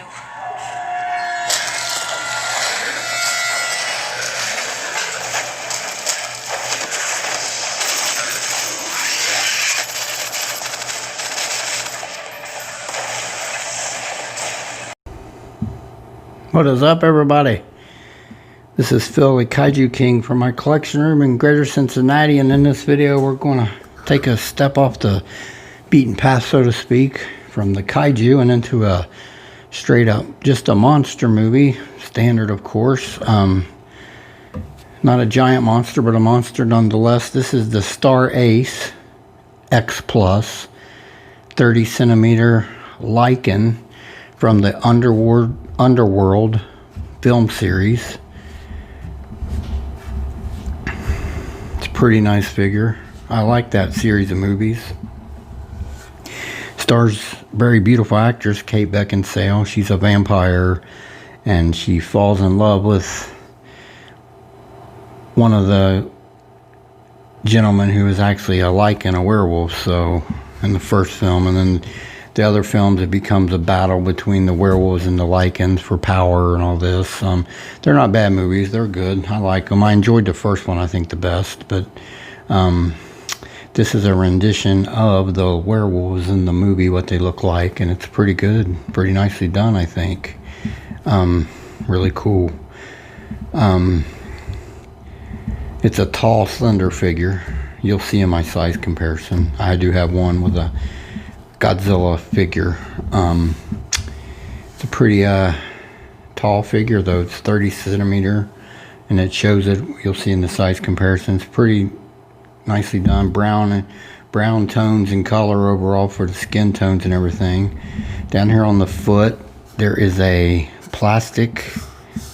Kaiju. What is up, everybody? This is Phil, the Kaiju King, from my collection room in Greater Cincinnati, and in this video we're going to take a step off the beaten path, so to speak, from the Kaiju and into a straight up just a monster movie, standard of course. Not a giant monster, but a monster nonetheless. This is the Star Ace X Plus 30 centimeter Lycan from the Underworld film series. It's a pretty nice figure. I like that series of movies. Stars very beautiful actress Kate Beckinsale. She's a vampire and she falls in love with one of the gentlemen who is actually a Lycan, a werewolf, so in the first film, and then the other films, it becomes a battle between the werewolves and the Lycans for power and all this. They're not bad movies. They're good. I like them. I enjoyed the first one, I think, the best. But this is a rendition of the werewolves in the movie, what they look like. And it's pretty good. Pretty nicely done, I think. Really cool. It's a tall, slender figure. You'll see in my size comparison. I do have one with a Godzilla figure. It's a pretty tall figure, though. It's 30 centimeter, and it shows it. You'll see in the size comparisons. Pretty nicely done. Brown tones in color overall for the skin tones and everything. Down here on the foot, there is a plastic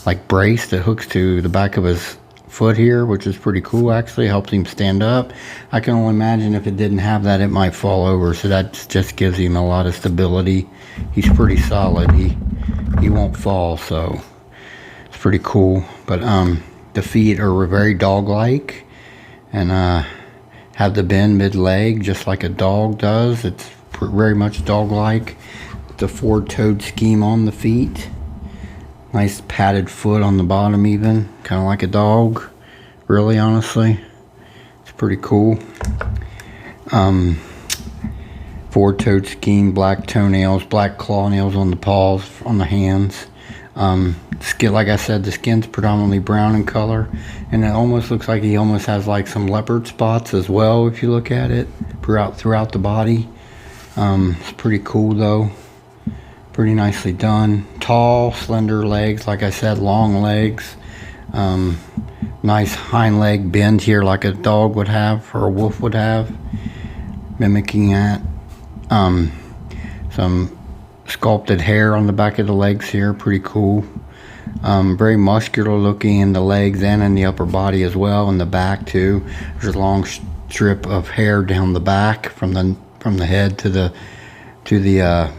like brace that hooks to the back of his foot here, which is pretty cool. Actually helps him stand up. I can only imagine if it didn't have that, it might fall over, so that just gives him a lot of stability. He's pretty solid. He won't fall, so it's pretty cool. But the feet are very dog-like and have the bend mid-leg just like a dog does. It's very much dog-like. The four-toed scheme on the feet. Nice padded foot on the bottom, even kind of like a dog, really, honestly. It's pretty cool. Four-toed scheme, black toenails, black claw nails on the paws, on the hands. Skin, like I said, the skin's predominantly brown in color, and it almost looks like he almost has like some leopard spots as well if you look at it throughout the body. It's pretty cool though. Pretty nicely done. Tall, slender legs, like I said, long legs. Nice hind leg bend here like a dog would have, or a wolf would have, mimicking that. Some sculpted hair on the back of the legs here, pretty cool. Very muscular looking in the legs and in the upper body as well, in the back too. There's a long strip of hair down the back from the head to the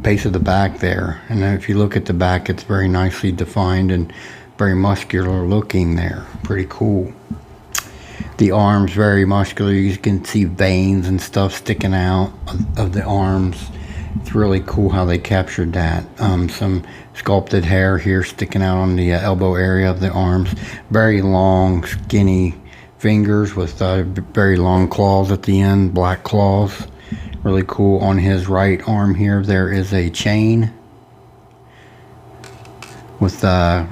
base of the back there, and then if you look at the back, it's very nicely defined and very muscular looking there. Pretty cool. The arms very muscular. You can see veins and stuff sticking out of the arms. It's really cool how they captured that. Some sculpted hair here sticking out on the elbow area of the arms. Very long, skinny fingers with very long claws at the end, black claws. Really cool. On his right arm here, there is a chain with the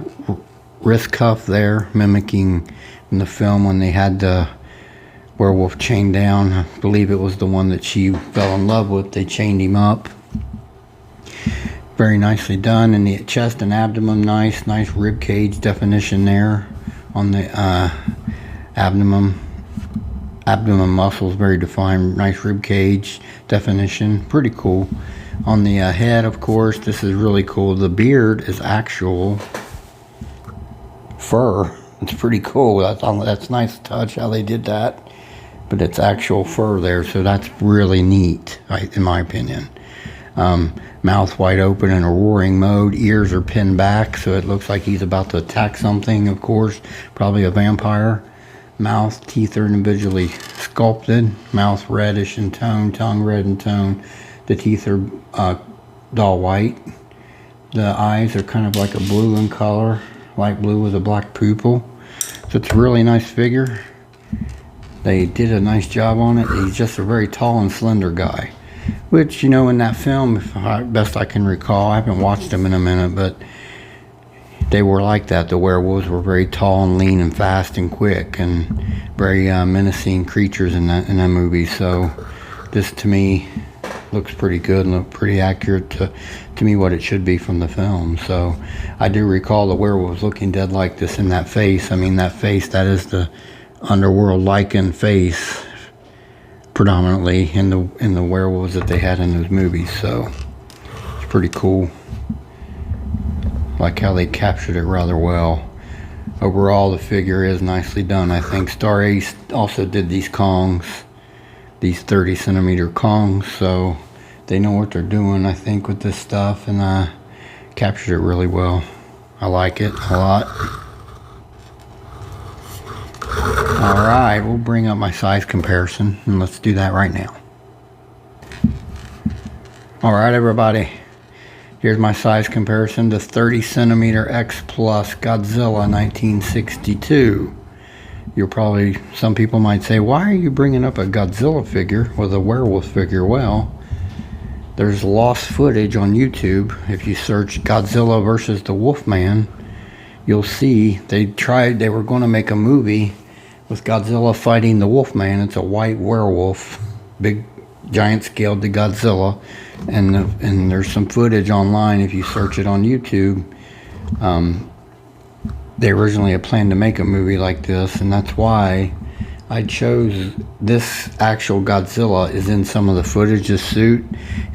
wrist cuff there, mimicking in the film when they had the werewolf chained down. I believe it was the one that she fell in love with. They chained him up. Very nicely done. And the chest and abdomen, nice rib cage definition there on the abdomen muscles, very defined, nice rib cage definition, pretty cool. On the head, of course, this is really cool. The beard is actual fur. It's pretty cool. That's nice touch how they did that, but it's actual fur there, so that's really neat, in my opinion. Mouth wide open in a roaring mode. Ears are pinned back, so it looks like he's about to attack something, of course, probably a vampire. Mouth, teeth are individually sculpted. Mouth reddish in tone, tongue red in tone. The teeth are dull white. The eyes are kind of like a blue in color, light blue with a black pupil. So it's a really nice figure. They did a nice job on it. He's just a very tall and slender guy, which, you know, in that film, best I can recall, I haven't watched them in a minute, but they were like that. The werewolves were very tall and lean and fast and quick and very menacing creatures in that movie. So this, to me, looks pretty good and look pretty accurate to me what it should be from the film. So I do recall the werewolves looking dead like this in that face. I mean, that face, that is the underworld Lycan face predominantly in the werewolves that they had in those movies. So it's pretty cool. Like how they captured it rather well. Overall, the figure is nicely done. I think Star Ace also did these Kongs, these 30 centimeter Kongs, so they know what they're doing, I think, with this stuff, and captured it really well. I like it a lot. Alright, we'll bring up my size comparison, and let's do that right now. Alright, everybody. Here's my size comparison to 30 centimeter X Plus Godzilla 1962. Some people might say, why are you bringing up a Godzilla figure with a werewolf figure? Well, there's lost footage on YouTube. If you search Godzilla versus the Wolfman, you'll see they were going to make a movie with Godzilla fighting the Wolfman. It's a white werewolf, big giant scaled to Godzilla, and there's some footage online if you search it on YouTube. They originally had planned to make a movie like this, and that's why I chose this. Actual Godzilla is in some of the footage, this suit.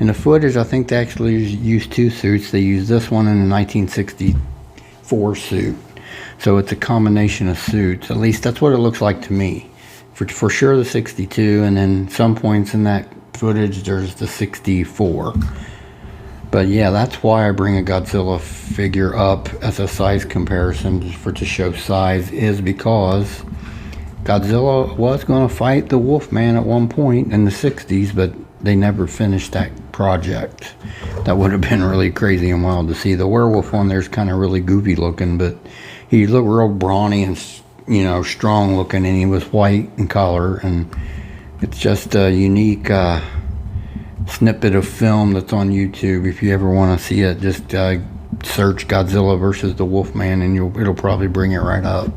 In the footage, I think they actually used two suits. They used this one in the 1964 suit. So it's a combination of suits. At least that's what it looks like to me. For sure the 62, and then some points in that footage there's the 64. But yeah, that's why I bring a Godzilla figure up as a size comparison to show size, is because Godzilla was going to fight the Wolfman at one point in the 60s, but they never finished that project. That would have been really crazy and wild to see. The werewolf on there's kind of really goofy looking, but he looked real brawny and, you know, strong looking, and he was white in color, and it's just a unique snippet of film that's on YouTube. If you ever want to see it, just search Godzilla versus the Wolfman, and it'll probably bring it right up.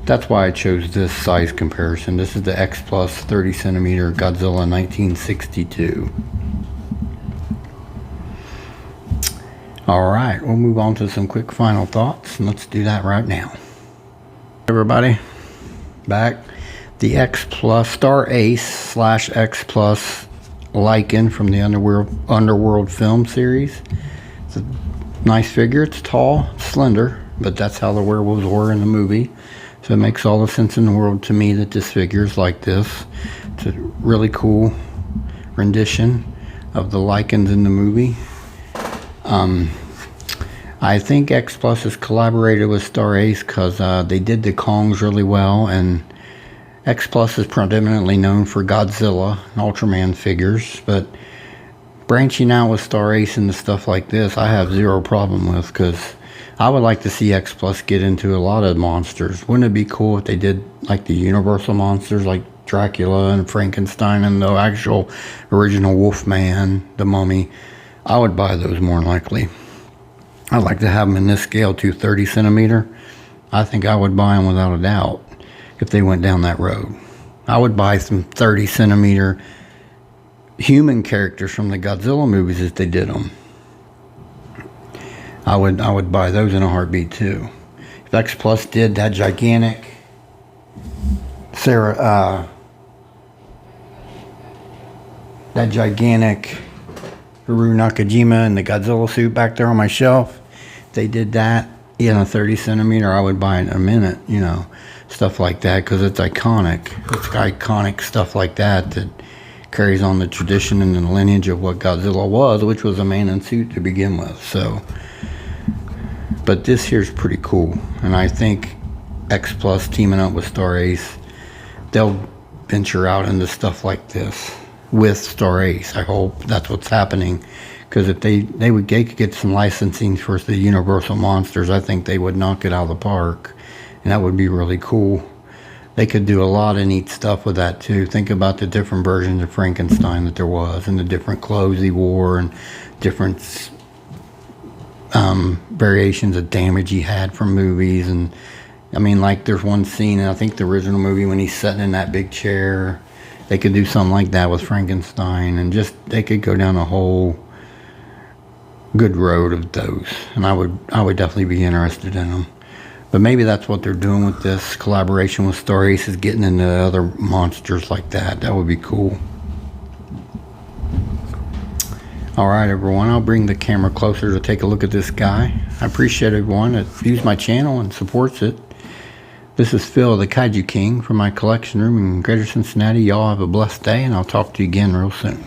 That's why I chose this size comparison. This is the X Plus 30 centimeter Godzilla 1962. Alright, we'll move on to some quick final thoughts, and let's do that right now. Everybody, back. The X Plus Star Ace / X Plus Lycan from the Underworld film series. It's a nice figure. It's tall, slender, but that's how the werewolves were in the movie. So it makes all the sense in the world to me that this figure is like this. It's a really cool rendition of the Lycans in the movie. I think X Plus has collaborated with Star Ace because they did the Kongs really well, and X Plus is predominantly known for Godzilla and Ultraman figures, but branching out with Star Ace and the stuff like this, I have zero problem with, because I would like to see X Plus get into a lot of monsters. Wouldn't it be cool if they did like the Universal monsters, like Dracula and Frankenstein and the actual original Wolfman, the Mummy? I would buy those more than likely. I'd like to have them in this scale too, 30 centimeter. I think I would buy them without a doubt if they went down that road. I would buy some 30 centimeter human characters from the Godzilla movies if they did them. I would buy those in a heartbeat too. If X Plus did that gigantic Haru Nakajima in the Godzilla suit back there on my shelf, if they did that in a 30 centimeter, I would buy it in a minute, you know, stuff like that, because it's iconic. It's iconic stuff like that that carries on the tradition and the lineage of what Godzilla was, which was a man in suit to begin with. So, but this here's pretty cool, and I think X Plus teaming up with Star Ace, they'll venture out into stuff like this. with Star Ace. I hope that's what's happening, because if they could get some licensing for the Universal monsters, I think they would knock it out of the park, and that would be really cool. They could do a lot of neat stuff with that too. Think about the different versions of Frankenstein that there was, and the different clothes he wore, and different variations of damage he had from movies. And I mean, like there's one scene in I think the original movie when he's sitting in that big chair. They could do something like that with Frankenstein, and just they could go down a whole good road of those. And I would definitely be interested in them. But maybe that's what they're doing with this collaboration with Star Ace, is getting into other monsters like that. That would be cool. Alright everyone, I'll bring the camera closer to take a look at this guy. I appreciate everyone that views my channel and supports it. This is Phil, the Kaiju King, from my collection room in Greater Cincinnati. Y'all have a blessed day, and I'll talk to you again real soon.